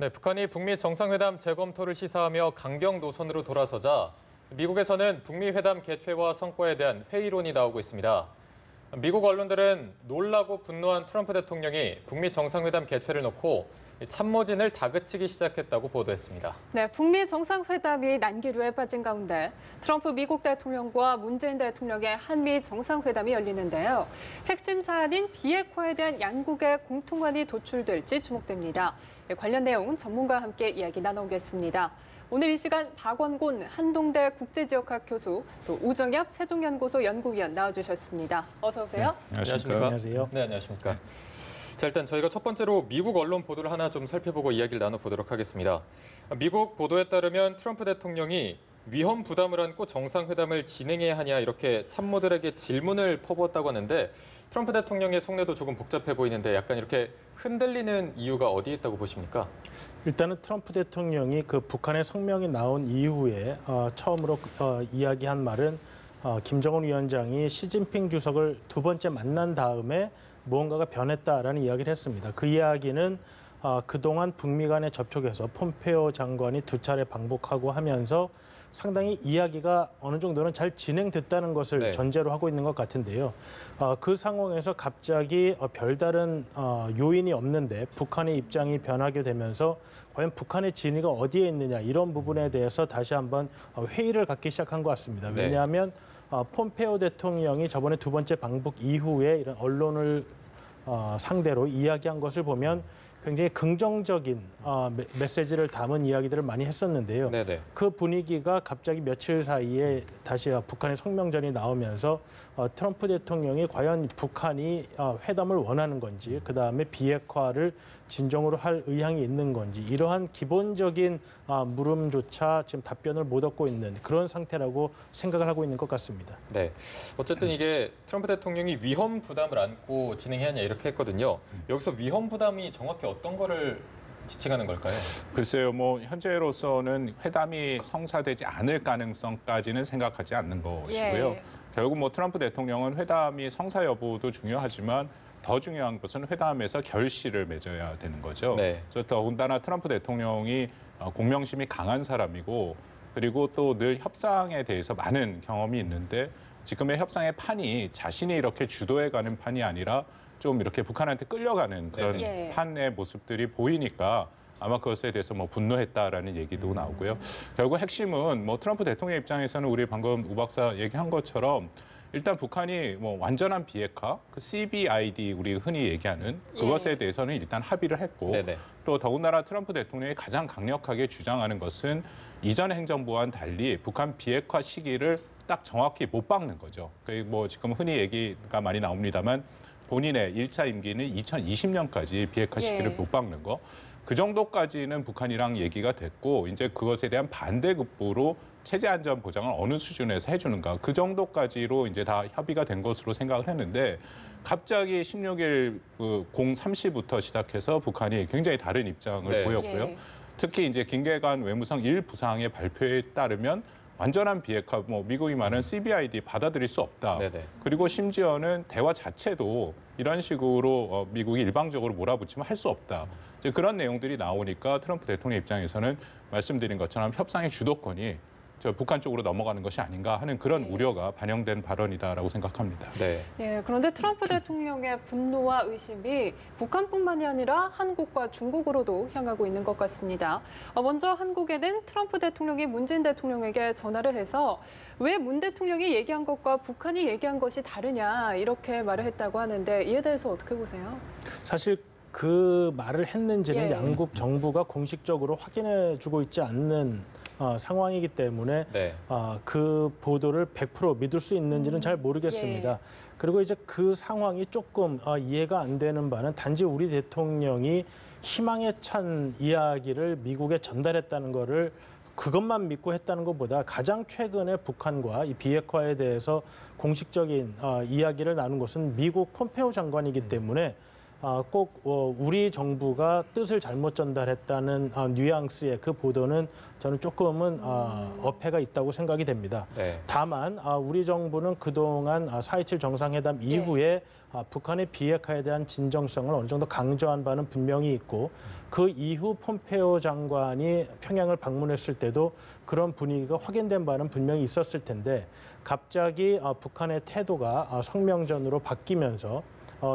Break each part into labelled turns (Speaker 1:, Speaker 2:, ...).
Speaker 1: 네, 북한이 북미 정상회담 재검토를 시사하며 강경 노선으로 돌아서자 미국에서는 북미 회담 개최와 성과에 대한 회의론이 나오고 있습니다. 미국 언론들은 놀라고 분노한 트럼프 대통령이 북미 정상회담 개최를 놓고 참모진을 다그치기 시작했다고 보도했습니다.
Speaker 2: 네, 북미 정상회담이 난기류에 빠진 가운데 트럼프 미국 대통령과 문재인 대통령의 한미 정상회담이 열리는데요. 핵심 사안인 비핵화에 대한 양국의 공통안이 도출될지 주목됩니다. 관련 내용 전문가와 함께 이야기 나눠보겠습니다. 오늘 이 시간 박원곤 한동대 국제지역학 교수, 또 우정엽 세종연구소 연구위원 나와주셨습니다. 어서 오세요.
Speaker 1: 네, 안녕하십니까?
Speaker 3: 안녕하세요.
Speaker 1: 네, 안녕하십니까? 자, 일단 저희가 첫 번째로 미국 언론 보도를 하나 좀 살펴보고 이야기를 나눠보도록 하겠습니다. 미국 보도에 따르면 트럼프 대통령이 위험 부담을 안고 정상회담을 진행해야 하냐 이렇게 참모들에게 질문을 퍼부었다고 하는데 트럼프 대통령의 속내도 조금 복잡해 보이는데 약간 이렇게 흔들리는 이유가 어디에 있다고 보십니까?
Speaker 3: 일단은 트럼프 대통령이 그 북한의 성명이 나온 이후에 처음으로 이야기한 말은 김정은 위원장이 시진핑 주석을 두 번째 만난 다음에 무언가가 변했다라는 이야기를 했습니다. 그 이야기는 그동안 북미 간의 접촉에서 폼페오 장관이 두 차례 방북하고 하면서 상당히 이야기가 어느 정도는 잘 진행됐다는 것을 전제로 하고 있는 것 같은데요. 그 상황에서 갑자기 별다른 요인이 없는데 북한의 입장이 변하게 되면서 과연 북한의 진위가 어디에 있느냐 이런 부분에 대해서 다시 한번 회의를 갖기 시작한 것 같습니다. 왜냐하면 폼페오 대통령이 저번에 두 번째 방북 이후에 이런 언론을 상대로 이야기한 것을 보면 굉장히 긍정적인 메시지를 담은 이야기들을 많이 했었는데요. 네네. 그 분위기가 갑자기 며칠 사이에 다시 북한의 성명전이 나오면서 트럼프 대통령이 과연 북한이 회담을 원하는 건지, 그다음에 비핵화를 진정으로 할 의향이 있는 건지 이러한 기본적인 물음조차 지금 답변을 못 얻고 있는 그런 상태라고 생각을 하고 있는 것 같습니다.
Speaker 1: 네, 어쨌든 이게 트럼프 대통령이 위험 부담을 안고 진행해야 하냐 이렇게 했거든요. 여기서 위험 부담이 정확히 어떤 거를 지칭하는 걸까요?
Speaker 4: 글쎄요, 뭐 현재로서는 회담이 성사되지 않을 가능성까지는 생각하지 않는 것이고요. 결국 뭐 트럼프 대통령은 회담이 성사 여부도 중요하지만 더 중요한 것은 회담에서 결실을 맺어야 되는 거죠. 더군다나 트럼프 대통령이 공명심이 강한 사람이고 그리고 또 늘 협상에 대해서 많은 경험이 있는데 지금의 협상의 판이 자신이 이렇게 주도해가는 판이 아니라 좀 이렇게 북한한테 끌려가는 그런 판의 모습들이 보이니까 아마 그것에 대해서 뭐 분노했다라는 얘기도 나오고요. 결국 핵심은 뭐 트럼프 대통령 입장에서는 우리 방금 우 박사 얘기한 것처럼 일단 북한이 뭐 완전한 비핵화, 그 CBID 우리 흔히 얘기하는 그것에 대해서는 일단 합의를 했고 또 더군다나 트럼프 대통령이 가장 강력하게 주장하는 것은 이전 행정부와는 달리 북한 비핵화 시기를 딱 정확히 못 박는 거죠. 뭐 지금 흔히 얘기가 많이 나옵니다만 본인의 1차 임기는 2020년까지 비핵화 시기를 못 박는 거. 그 정도까지는 북한이랑 얘기가 됐고 이제 그것에 대한 반대급부로 체제 안전 보장을 어느 수준에서 해주는가. 그 정도까지로 이제 다 협의가 된 것으로 생각을 했는데 갑자기 16일 03시부터 시작해서 북한이 굉장히 다른 입장을 보였고요. 특히 이제 김계관 외무성 1부상의 발표에 따르면 완전한 비핵화, 뭐 미국이 말하는 CBID 받아들일 수 없다. 그리고 심지어는 대화 자체도 이런 식으로 미국이 일방적으로 몰아붙이면 할 수 없다. 이제 그런 내용들이 나오니까 트럼프 대통령 입장에서는 말씀드린 것처럼 협상의 주도권이 북한 쪽으로 넘어가는 것이 아닌가 하는 그런 우려가 반영된 발언이다라고 생각합니다.
Speaker 2: 그런데 트럼프 대통령의 분노와 의심이 북한뿐만이 아니라 한국과 중국으로도 향하고 있는 것 같습니다. 먼저 한국에는 트럼프 대통령이 문재인 대통령에게 전화를 해서 왜 문 대통령이 얘기한 것과 북한이 얘기한 것이 다르냐 이렇게 말을 했다고 하는데 이에 대해서 어떻게 보세요?
Speaker 3: 사실 그 말을 했는지는 양국 정부가 공식적으로 확인해주고 있지 않는 상황이기 때문에 그 보도를 100% 믿을 수 있는지는 잘 모르겠습니다. 그리고 이제 그 상황이 조금 이해가 안 되는 바는 단지 우리 대통령이 희망에 찬 이야기를 미국에 전달했다는 거를 그것만 믿고 했다는 것보다 가장 최근에 북한과 이 비핵화에 대해서 공식적인 이야기를 나눈 것은 미국 폼페오 장관이기 때문에 꼭 우리 정부가 뜻을 잘못 전달했다는 뉘앙스의 그 보도는 저는 조금은 어폐가 있다고 생각이 됩니다.
Speaker 1: 네.
Speaker 3: 다만 우리 정부는 그동안 4.27 정상회담 이후에 북한의 비핵화에 대한 진정성을 어느 정도 강조한 바는 분명히 있고 그 이후 폼페이오 장관이 평양을 방문했을 때도 그런 분위기가 확인된 바는 분명히 있었을 텐데 갑자기 북한의 태도가 성명전으로 바뀌면서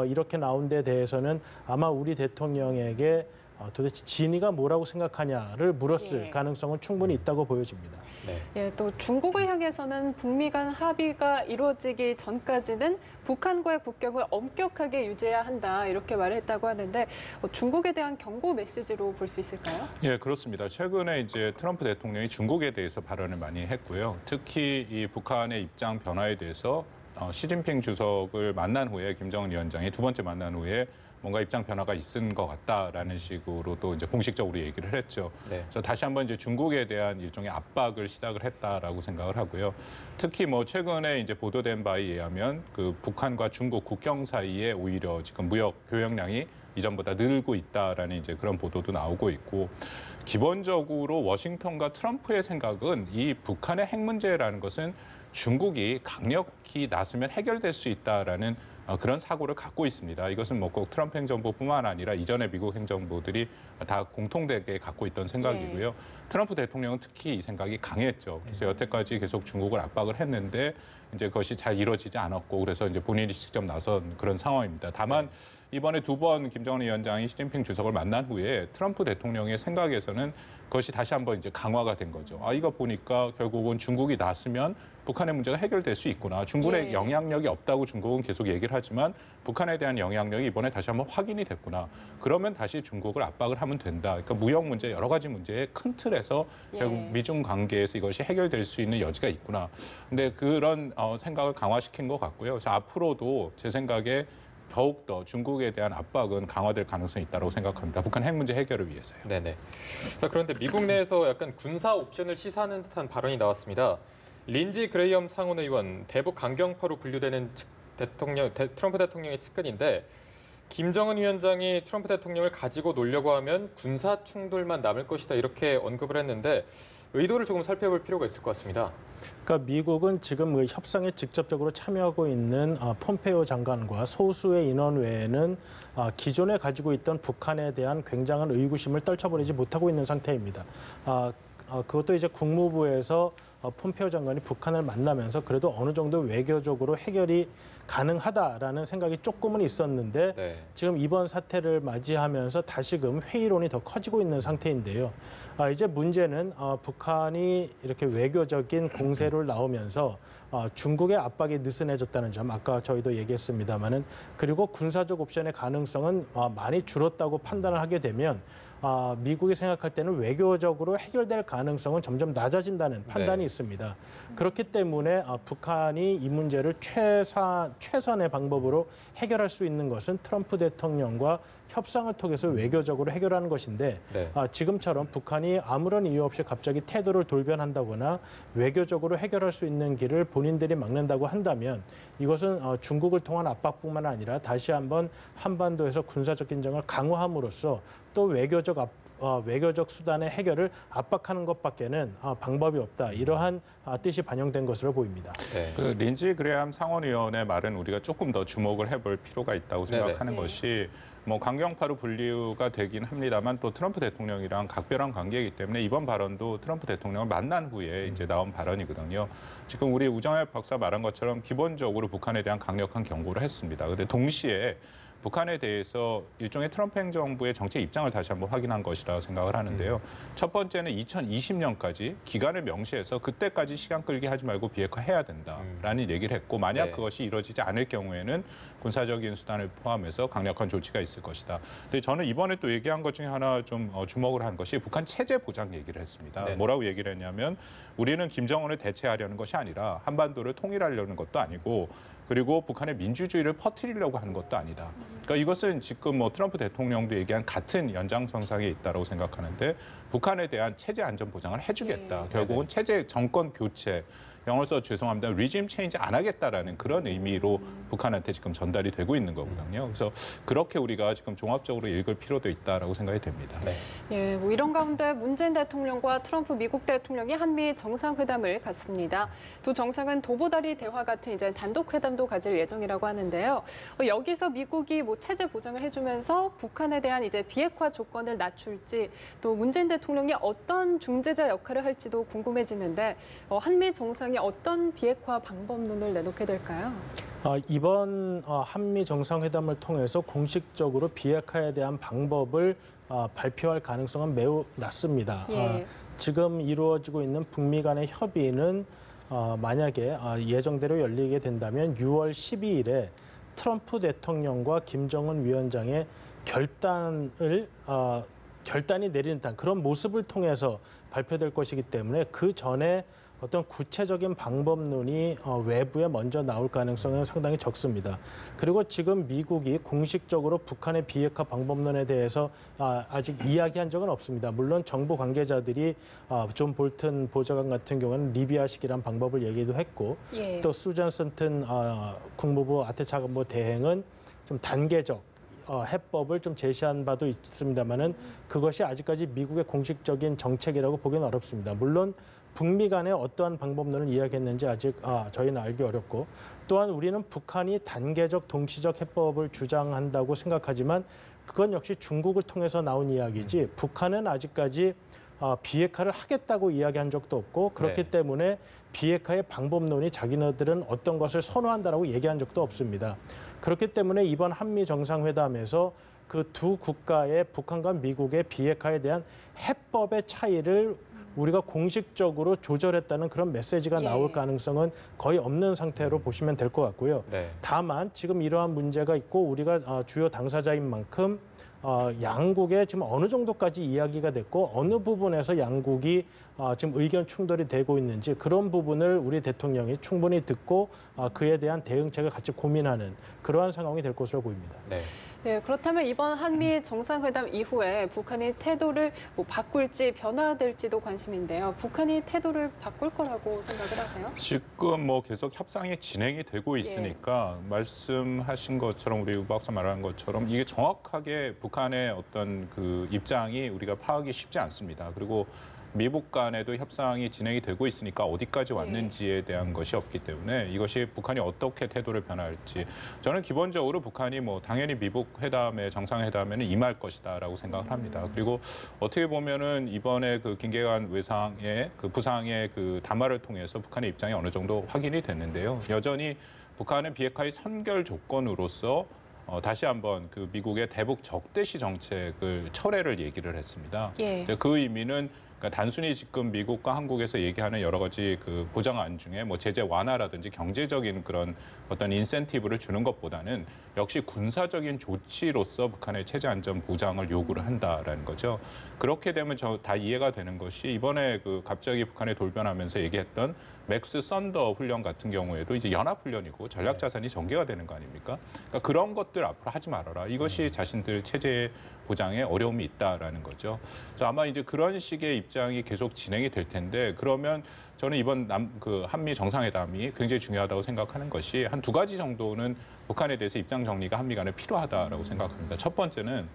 Speaker 3: 이렇게 나온 데 대해서는 아마 우리 대통령에게 도대체 진위가 뭐라고 생각하냐를 물었을 가능성은 충분히 있다고 보여집니다.
Speaker 1: 네.
Speaker 2: 예, 또 중국을 향해서는 북미 간 합의가 이루어지기 전까지는 북한과의 국경을 엄격하게 유지해야 한다 이렇게 말했다고 하는데 중국에 대한 경고 메시지로 볼 수 있을까요?
Speaker 4: 예, 그렇습니다. 최근에 이제 트럼프 대통령이 중국에 대해서 발언을 많이 했고요. 특히 이 북한의 입장 변화에 대해서 시진핑 주석을 만난 후에 김정은 위원장이 두 번째 만난 후에 뭔가 입장 변화가 있은 것 같다라는 식으로 또 이제 공식적으로 얘기를 했죠.
Speaker 1: 네.
Speaker 4: 그래서 다시 한번 이제 중국에 대한 일종의 압박을 시작을 했다라고 생각을 하고요. 특히 뭐 최근에 이제 보도된 바에 의하면 그 북한과 중국 국경 사이에 오히려 지금 무역 교역량이 이전보다 늘고 있다라는 이제 그런 보도도 나오고 있고 기본적으로 워싱턴과 트럼프의 생각은 이 북한의 핵 문제라는 것은 중국이 강력히 나서면 해결될 수 있다라는 그런 사고를 갖고 있습니다. 이것은 뭐 꼭 트럼프 행정부뿐만 아니라 이전의 미국 행정부들이 다 공통되게 갖고 있던 생각이고요. 트럼프 대통령은 특히 이 생각이 강했죠. 그래서 여태까지 계속 중국을 압박을 했는데 이제 그것이 잘 이루어지지 않았고 그래서 이제 본인이 직접 나선 그런 상황입니다. 다만 이번에 두 번 김정은 위원장이 시진핑 주석을 만난 후에 트럼프 대통령의 생각에서는 그것이 다시 한번 이제 강화가 된 거죠. 이거 보니까 결국은 중국이 나서면 북한의 문제가 해결될 수 있구나. 중국의 영향력이 없다고 중국은 계속 얘기를 하지만 북한에 대한 영향력이 이번에 다시 한번 확인이 됐구나. 그러면 다시 중국을 압박을 하면 된다. 그러니까 무역 문제, 여러 가지 문제의 큰 틀에서 결국 미중 관계에서 이것이 해결될 수 있는 여지가 있구나. 근데 그런 생각을 강화시킨 것 같고요. 그래서 앞으로도 제 생각에 더욱더 중국에 대한 압박은 강화될 가능성이 있다고 생각합니다. 북한 핵 문제 해결을 위해서요.
Speaker 1: 네네. 자, 그런데 미국 내에서 약간 군사 옵션을 시사하는 듯한 발언이 나왔습니다. 린지 그레이엄 상원 의원, 대북 강경파로 분류되는 트럼프 대통령의 측근인데 김정은 위원장이 트럼프 대통령을 가지고 놀려고 하면 군사 충돌만 남을 것이다 이렇게 언급을 했는데 의도를 조금 살펴볼 필요가 있을 것 같습니다.
Speaker 3: 그러니까 미국은 지금 그 협상에 직접적으로 참여하고 있는 폼페이오 장관과 소수의 인원 외에는 기존에 가지고 있던 북한에 대한 굉장한 의구심을 떨쳐버리지 못하고 있는 상태입니다. 그것도 이제 국무부에서 폼페이오 장관이 북한을 만나면서 그래도 어느 정도 외교적으로 해결이 가능하다라는 생각이 조금은 있었는데 지금 이번 사태를 맞이하면서 다시금 회의론이 더 커지고 있는 상태인데요. 이제 문제는 북한이 이렇게 외교적인 공세를 나오면서 중국의 압박이 느슨해졌다는 점, 아까 저희도 얘기했습니다마는 그리고 군사적 옵션의 가능성은 많이 줄었다고 판단을 하게 되면 미국이 생각할 때는 외교적으로 해결될 가능성은 점점 낮아진다는 판단이 있습니다. 그렇기 때문에 북한이 이 문제를 최선의 방법으로 해결할 수 있는 것은 트럼프 대통령과 협상을 통해서 외교적으로 해결하는 것인데 지금처럼 북한이 아무런 이유 없이 갑자기 태도를 돌변한다거나 외교적으로 해결할 수 있는 길을 본인들이 막는다고 한다면 이것은 중국을 통한 압박뿐만 아니라 다시 한번 한반도에서 군사적 긴장을 강화함으로써 또 외교적 수단의 해결을 압박하는 것밖에는 방법이 없다. 이러한 뜻이 반영된 것으로 보입니다.
Speaker 4: 그 린지 그레이엄 상원의원의 말은 우리가 조금 더 주목을 해볼 필요가 있다고 생각하는 것이 뭐 강경파로 분류가 되긴 합니다만 또 트럼프 대통령이랑 각별한 관계이기 때문에 이번 발언도 트럼프 대통령을 만난 후에 이제 나온 발언이거든요. 지금 우리 우정엽 박사 말한 것처럼 기본적으로 북한에 대한 강력한 경고를 했습니다. 그런데 동시에 북한에 대해서 일종의 트럼프 행정부의 정책 입장을 다시 한번 확인한 것이라 생각을 하는데요. 첫 번째는 2020년까지 기간을 명시해서 그때까지 시간 끌기 하지 말고 비핵화해야 된다라는 얘기를 했고 만약 그것이 이루어지지 않을 경우에는 군사적인 수단을 포함해서 강력한 조치가 있을 것이다. 근데 저는 이번에 또 얘기한 것 중에 하나 좀 주목을 한 것이 북한 체제 보장 얘기를 했습니다. 뭐라고 얘기를 했냐면 우리는 김정은을 대체하려는 것이 아니라 한반도를 통일하려는 것도 아니고 그리고 북한의 민주주의를 퍼뜨리려고 하는 것도 아니다. 그러니까 이것은 지금 뭐 트럼프 대통령도 얘기한 같은 연장선상에 있다고 생각하는데 북한에 대한 체제 안전 보장을 해주겠다. 결국은 체제 정권 교체. 영어를 써 죄송합니다. 리짐 체인지 안 하겠다라는 그런 의미로 북한한테 지금 전달이 되고 있는 거거든요. 그래서 그렇게 우리가 지금 종합적으로 읽을 필요도 있다라고 생각이 됩니다.
Speaker 1: 네.
Speaker 2: 예, 뭐 이런 가운데 문재인 대통령과 트럼프 미국 대통령이 한미 정상회담을 갖습니다. 두 정상은 도보다리 대화 같은 이제 단독 회담도 가질 예정이라고 하는데요. 여기서 미국이 뭐 체제 보장을 해주면서 북한에 대한 이제 비핵화 조건을 낮출지 또 문재인 대통령이 어떤 중재자 역할을 할지도 궁금해지는데 한미 정상이 어떤 비핵화 방법론을 내놓게 될까요?
Speaker 3: 이번 한미 정상회담을 통해서 공식적으로 비핵화에 대한 방법을 발표할 가능성은 매우 낮습니다.
Speaker 2: 예.
Speaker 3: 지금 이루어지고 있는 북미 간의 협의는 만약에 예정대로 열리게 된다면 6월 12일에 트럼프 대통령과 김정은 위원장의 결단이 내리는 그런 모습을 통해서 발표될 것이기 때문에 그 전에 어떤 구체적인 방법론이 외부에 먼저 나올 가능성은 상당히 적습니다. 그리고 지금 미국이 공식적으로 북한의 비핵화 방법론에 대해서 아직 이야기한 적은 없습니다. 물론 정부 관계자들이 존 볼튼 보좌관 같은 경우는 리비아식이란 방법을 얘기도 했고
Speaker 2: 예.
Speaker 3: 또 수잔 선튼 국무부 아태차관보 대행은 좀 단계적 해법을 좀 제시한 바도 있습니다만은 그것이 아직까지 미국의 공식적인 정책이라고 보기는 어렵습니다. 물론 북미 간에 어떠한 방법론을 이야기했는지 아직 저희는 알기 어렵고 또한 우리는 북한이 단계적 동시적 해법을 주장한다고 생각하지만 그건 역시 중국을 통해서 나온 이야기지 북한은 아직까지 비핵화를 하겠다고 이야기한 적도 없고 그렇기
Speaker 1: 네.
Speaker 3: 때문에 비핵화의 방법론이 자기네들은 어떤 것을 선호한다라고 얘기한 적도 없습니다. 그렇기 때문에 이번 한미 정상회담에서 그 두 국가의 북한과 미국의 비핵화에 대한 해법의 차이를 우리가 공식적으로 조절했다는 그런 메시지가 나올 가능성은 거의 없는 상태로 보시면 될 것 같고요.
Speaker 1: 네.
Speaker 3: 다만 지금 이러한 문제가 있고 우리가 주요 당사자인 만큼 양국에 지금 어느 정도까지 이야기가 됐고 어느 부분에서 양국이 지금 의견 충돌이 되고 있는지 그런 부분을 우리 대통령이 충분히 듣고 그에 대한 대응책을 같이 고민하는 그러한 상황이 될 것으로 보입니다.
Speaker 1: 네.
Speaker 2: 예, 그렇다면 이번 한미 정상회담 이후에 북한이 태도를 바꿀지 변화될지도 관심인데요. 북한이 태도를 바꿀 거라고 생각을 하세요?
Speaker 4: 지금 뭐 계속 협상이 진행이 되고 있으니까 말씀하신 것처럼 우리 우 박사 말한 것처럼 이게 정확하게 북한의 어떤 그 입장이 우리가 파악이 쉽지 않습니다. 그리고 미국 간에도 협상이 진행이 되고 있으니까 어디까지 왔는지에 대한 것이 없기 때문에 이것이 북한이 어떻게 태도를 변할지 저는 기본적으로 북한이 뭐 당연히 미국 회담에 정상회담에는 임할 것이다라고 생각을 합니다. 그리고 어떻게 보면은 이번에 그 김계관 외상의 그 부상의 그 담화를 통해서 북한의 입장이 어느 정도 확인이 됐는데요. 여전히 북한은 비핵화의 선결 조건으로서 다시 한번 그 미국의 대북 적대시 정책을 철회를 얘기를 했습니다.
Speaker 2: 예.
Speaker 4: 그 의미는 그러니까 단순히 지금 미국과 한국에서 얘기하는 여러 가지 그 보장안 중에 뭐 제재 완화라든지 경제적인 그런 어떤 인센티브를 주는 것보다는 역시 군사적인 조치로서 북한의 체제 안전 보장을 요구를 한다라는 거죠. 그렇게 되면 저 다 이해가 되는 것이 이번에 그 갑자기 북한에 돌변하면서 얘기했던 맥스 썬더 훈련 같은 경우에도 이제 연합 훈련이고 전략 자산이 전개가 되는 거 아닙니까? 그러니까 그런 것들 앞으로 하지 말아라. 이것이 자신들 체제 보장에 어려움이 있다라는 거죠. 그래서 아마 이제 그런 식의 입장이 계속 진행이 될 텐데 그러면 저는 이번 그 한미 정상회담이 굉장히 중요하다고 생각하는 것이 한 두 가지 정도는 북한에 대해서 입장 정리가 한미 간에 필요하다라고 생각합니다. 첫 번째는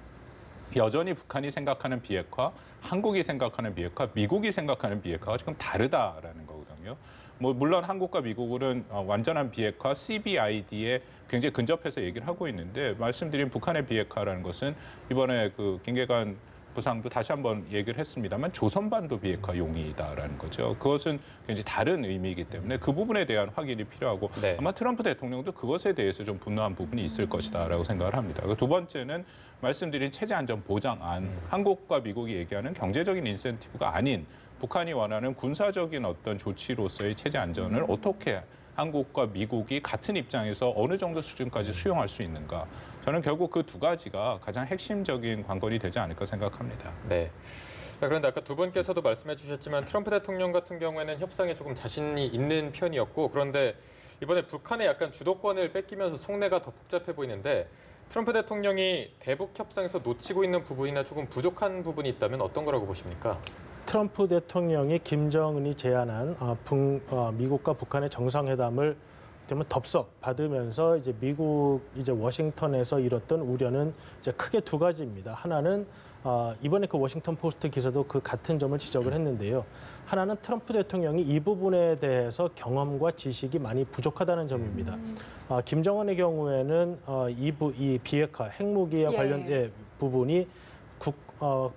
Speaker 4: 여전히 북한이 생각하는 비핵화, 한국이 생각하는 비핵화, 미국이 생각하는 비핵화가 지금 다르다라는 거거든요. 뭐 물론 한국과 미국은 완전한 비핵화, CBID에 굉장히 근접해서 얘기를 하고 있는데 말씀드린 북한의 비핵화라는 것은 이번에 그 김계관 부상도 다시 한번 얘기를 했습니다만 조선반도 비핵화 용이다라는 거죠. 그것은 굉장히 다른 의미이기 때문에 그 부분에 대한 확인이 필요하고
Speaker 1: 네.
Speaker 4: 아마 트럼프 대통령도 그것에 대해서 좀 분노한 부분이 있을 것이다라고 생각을 합니다. 두 번째는 말씀드린 체제 안전 보장안, 한국과 미국이 얘기하는 경제적인 인센티브가 아닌 북한이 원하는 군사적인 어떤 조치로서의 체제 안전을 어떻게 한국과 미국이 같은 입장에서 어느 정도 수준까지 수용할 수 있는가. 저는 결국 그 두 가지가 가장 핵심적인 관건이 되지 않을까 생각합니다.
Speaker 1: 네. 그런데 아까 두 분께서도 말씀해 주셨지만 트럼프 대통령 같은 경우에는 협상에 조금 자신이 있는 편이었고 그런데 이번에 북한의 약간 주도권을 뺏기면서 속내가 더 복잡해 보이는데 트럼프 대통령이 대북 협상에서 놓치고 있는 부분이나 조금 부족한 부분이 있다면 어떤 거라고 보십니까?
Speaker 3: 트럼프 대통령이 김정은이 제안한 미국과 북한의 정상회담을 때문에 덥석 받으면서 이제 미국 이제 워싱턴에서 이뤘던 우려는 이제 크게 두 가지입니다. 하나는 이번에 그 워싱턴 포스트 기사도 그 같은 점을 지적을 했는데요. 하나는 트럼프 대통령이 이 부분에 대해서 경험과 지식이 많이 부족하다는 점입니다. 김정은의 경우에는 이 비핵화 핵무기와
Speaker 2: 예.
Speaker 3: 관련 부분이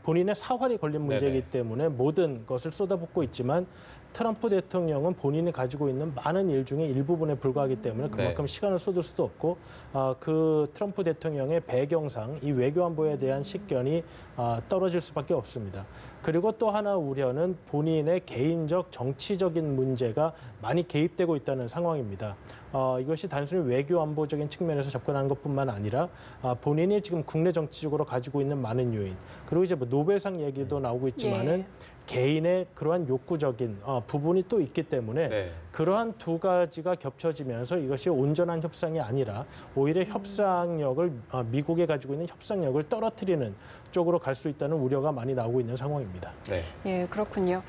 Speaker 3: 본인의 사활이 걸린 문제이기
Speaker 1: 네네.
Speaker 3: 때문에 모든 것을 쏟아붓고 있지만 트럼프 대통령은 본인이 가지고 있는 많은 일 중에 일부분에 불과하기 때문에 그만큼
Speaker 1: 네.
Speaker 3: 시간을 쏟을 수도 없고 그 트럼프 대통령의 배경상 이 외교안보에 대한 식견이 떨어질 수밖에 없습니다. 그리고 또 하나 우려는 본인의 개인적 정치적인 문제가 많이 개입되고 있다는 상황입니다. 이것이 단순히 외교안보적인 측면에서 접근하는 것뿐만 아니라 본인이 지금 국내 정치적으로 가지고 있는 많은 요인 그리고 이제 뭐 노벨상 얘기도 나오고 있지만은
Speaker 2: 예.
Speaker 3: 개인의 그러한 욕구적인 부분이 또 있기 때문에
Speaker 1: 네.
Speaker 3: 그러한 두 가지가 겹쳐지면서 이것이 온전한 협상이 아니라 오히려 협상력을 미국에 가지고 있는 협상력을 떨어뜨리는 쪽으로 갈 수 있다는 우려가 많이 나오고 있는 상황입니다.
Speaker 1: 네.
Speaker 2: 예, 그렇군요.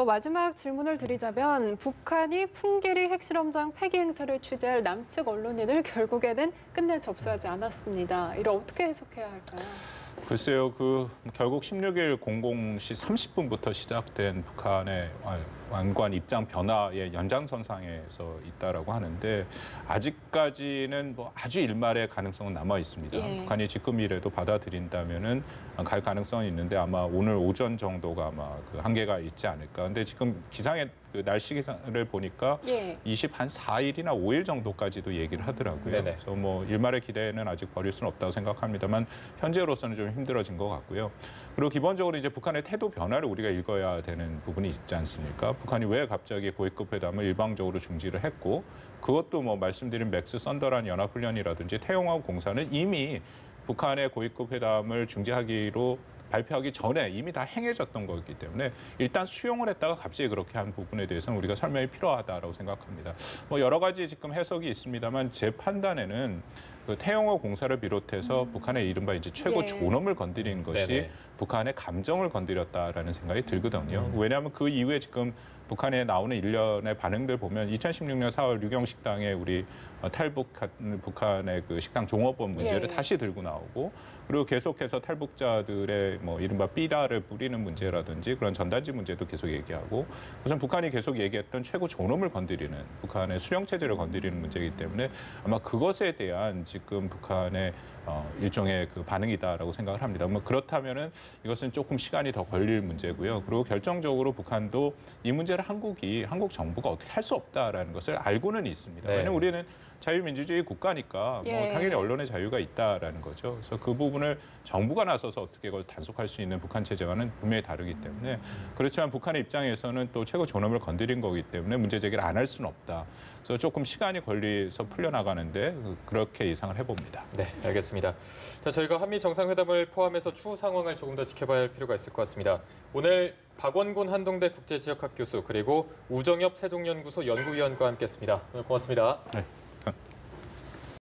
Speaker 2: 마지막 질문을 드리자면 북한이 풍계리 핵실험장 폐기 행사를 취재할 남측 언론인을 결국에는 끝내 접수하지 않았습니다. 이를 어떻게 해석해야 할까요?
Speaker 4: 글쎄요, 결국 16일 00시 30분부터 시작된 북한의 완관 입장 변화의 연장선상에서 있다라고 하는데 아직까지는 뭐 아주 일말의 가능성은 남아 있습니다.
Speaker 2: 예.
Speaker 4: 북한이 지금이라도 받아들인다면은 갈 가능성이 있는데 아마 오늘 오전 정도가 아마 그 한계가 있지 않을까. 근데 지금 기상의 그 날씨 기상을 보니까
Speaker 2: 예.
Speaker 4: 24일이나 5일 정도까지도 얘기를 하더라고요.
Speaker 1: 네네.
Speaker 4: 그래서 뭐 일말의 기대는 아직 버릴 수는 없다고 생각합니다만 현재로서는 좀 힘들어진 것 같고요. 그리고 기본적으로 이제 북한의 태도 변화를 우리가 읽어야 되는 부분이 있지 않습니까? 북한이 왜 갑자기 고위급 회담을 일방적으로 중지를 했고 그것도 뭐 말씀드린 맥스 선더란 연합훈련이라든지 태용화 공사는 이미 북한의 고위급 회담을 중지하기로 발표하기 전에 이미 다 행해졌던 거기 때문에 일단 수용을 했다가 갑자기 그렇게 한 부분에 대해서는 우리가 설명이 필요하다고 생각합니다. 뭐 여러 가지 지금 해석이 있습니다만 제 판단에는 그 태영호 공사를 비롯해서 북한의 이른바 이제 최고
Speaker 2: 예.
Speaker 4: 존엄을 건드린 것이
Speaker 1: 네네.
Speaker 4: 북한의 감정을 건드렸다라는 생각이 들거든요. 왜냐하면 그 이후에 지금 북한에 나오는 일련의 반응들 보면 2016년 4월 유경식당에 우리 탈북한 북한의 그 식당 종업원 문제를
Speaker 2: 예.
Speaker 4: 다시 들고 나오고 그리고 계속해서 탈북자들의 뭐 이른바 삐라를 뿌리는 문제라든지 그런 전단지 문제도 계속 얘기하고 우선 북한이 계속 얘기했던 최고 존엄을 건드리는 북한의 수령 체제를 건드리는 문제이기 때문에 아마 그것에 대한 지금 북한의 일종의 그 반응이다라고 생각을 합니다. 뭐 그렇다면은 이것은 조금 시간이 더 걸릴 문제고요. 그리고 결정적으로 북한도 이 문제를 한국 정부가 어떻게 할 수 없다라는 것을 알고는 있습니다.
Speaker 1: 네.
Speaker 4: 왜냐하면 우리는 자유민주주의 국가니까
Speaker 2: 예.
Speaker 4: 뭐 당연히 언론의 자유가 있다라는 거죠. 그래서 그 부분을 정부가 나서서 어떻게 그걸 단속할 수 있는 북한 체제와는 분명히 다르기 때문에 그렇지만 북한의 입장에서는 또 최고 존엄을 건드린 거기 때문에 문제 제기를 안 할 수는 없다. 그래서 조금 시간이 걸려서 풀려나가는데 그렇게 예상을 해봅니다.
Speaker 1: 네, 알겠습니다. 자, 저희가 한미 정상회담을 포함해서 추후 상황을 조금 더 지켜봐야 할 필요가 있을 것 같습니다. 오늘 박원곤 한동대 국제지역학 교수 그리고 우정엽 세종연구소 연구위원과 함께했습니다. 오늘 고맙습니다.
Speaker 4: 네.